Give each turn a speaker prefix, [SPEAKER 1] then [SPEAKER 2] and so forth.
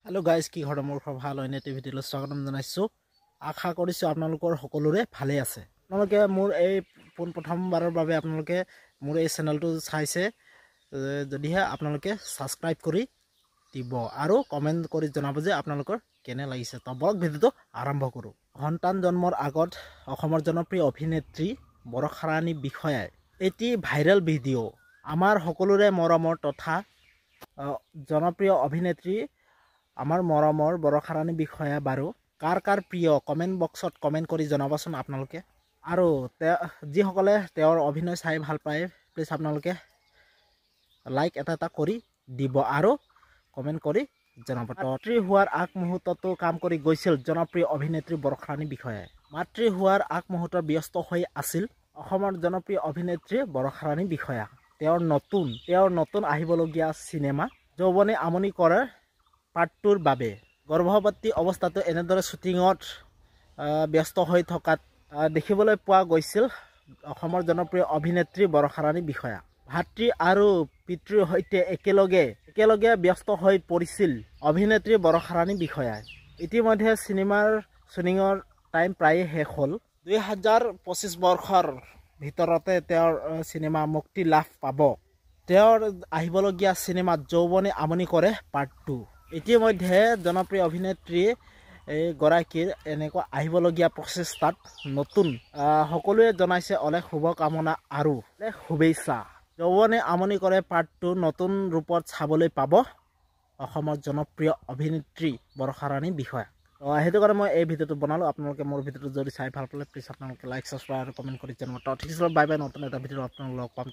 [SPEAKER 1] hello guys কি ঘৰ মোৰ খুব ভাল হয় নেটি ভিডিঅ'লৈ স্বাগতম জনাইছো আশা কৰিছো আপোনালোকৰ সকলোৰে ভালে আছে আপোনালোকে মোৰ এই প্ৰথমবাৰৰ বাবে আপোনালোকে মোৰ এই চেনেলটো চাইছে যদিহে আপোনালোকে সাবস্ক্ৰাইব কৰি দিব আৰু কমেন্ট কৰি জনাব যে আপোনালোকৰ কেনে লাগিছে তো বলক ভিডিঅ'টো আৰম্ভ কৰো সন্তান জন্মৰ আগত অসমৰ জনপ্ৰিয় অভিনেত্ৰী বৰষা ৰাণী বিষয়াই এটি ভাইৰাল ভিডিঅ' আমাৰ সকলোৰে মৰমৰ তথা জনপ্ৰিয় অভিনেত্ৰী আমাৰ মৰমৰ বৰষা ৰাণী বিষয়া বাৰু কাৰ কাৰ প্ৰিয় কমেন্ট বক্সত কমেন্ট কৰি জনাবচোন আপোনালোকে আৰু যি সকলে তেওঁৰ অভিনয় চাই ভাল পায় প্লিজ আপোনালোকে লাইক এটা কৰি দিব আৰু কমেন্ট কৰি জনাব মাতৃ হোৱাৰ আগ মুহূৰ্ততো কাম কৰি গৈছিল জনপ্ৰিয় অভিনেত্ৰী বৰষা ৰাণী বিষয়াই মাতৃ হোৱাৰ আগ মুহূৰ্তত ব্যস্ত হৈ আছিল অসমৰ জনপ্ৰিয় অভিনেত্ৰী বৰষা ৰাণী বিষয়া তেওঁৰ নতুন আহিবলগীয়া সিনেমা যৌৱনে আমনি কৰে পাৰ্টটোৰ বাবে গৰ্ভৱতী অৱস্থাটো এনেদৰে শুটিঙত ব্যস্ত হৈ থকাত দেখিবলৈ পোৱা গৈছিল অসমৰ জনপ্ৰিয় অভিনেত্ৰী বৰষা ৰাণী বিষয়া ভাতৃ আৰু পিতৃৰ সৈতে একেলগে ব্যস্ত হৈ পৰিছিল অভিনেত্ৰী বৰষা ৰাণী বিষয়াই ইতিমধ্যে সিনেমাৰ শুটিঙৰ টাইম প্ৰায় শেষ হ'ল 2025 বৰ্ষৰ ভিতৰতে তেওঁৰ সিনেমা মুক্তি লাভ পাব তেওঁৰ আহিবলগীয়া সিনেমা যৌৱনে আমনি কৰে পাৰ্ট 2 ইতিমধ্যে জনপ্ৰিয় অভিনেত্ৰী গৰাকীৰ এনেকুৱা আহিবলগীয়া প্ৰচেষ্টাত নতুন সকলোৱে জনাইছে অলেখ শুভকামনা আৰু শুভেচ্ছা যৌৱনে আমনি কৰে পাৰ্ট 2 নতুন ৰূপত চাবলৈ পাব অসমৰ জনপ্ৰিয় অভিনেত্ৰী বৰষা ৰাণী বিষয়া সেইটো কাৰণে মই এই ভিডিঅ'টো বনালো আপোনালোকে মোৰ ভিডিঅ'টো যদি চাই ভাল পালে প্লিজ আপোনালোকে লাইক সাবস্ক্ৰাইব আৰু কমেন্ট কৰি জনাব ঠিক আছে বাই বাই নতুন এটা ভিডিঅ' আপোনালোকক লগ পাম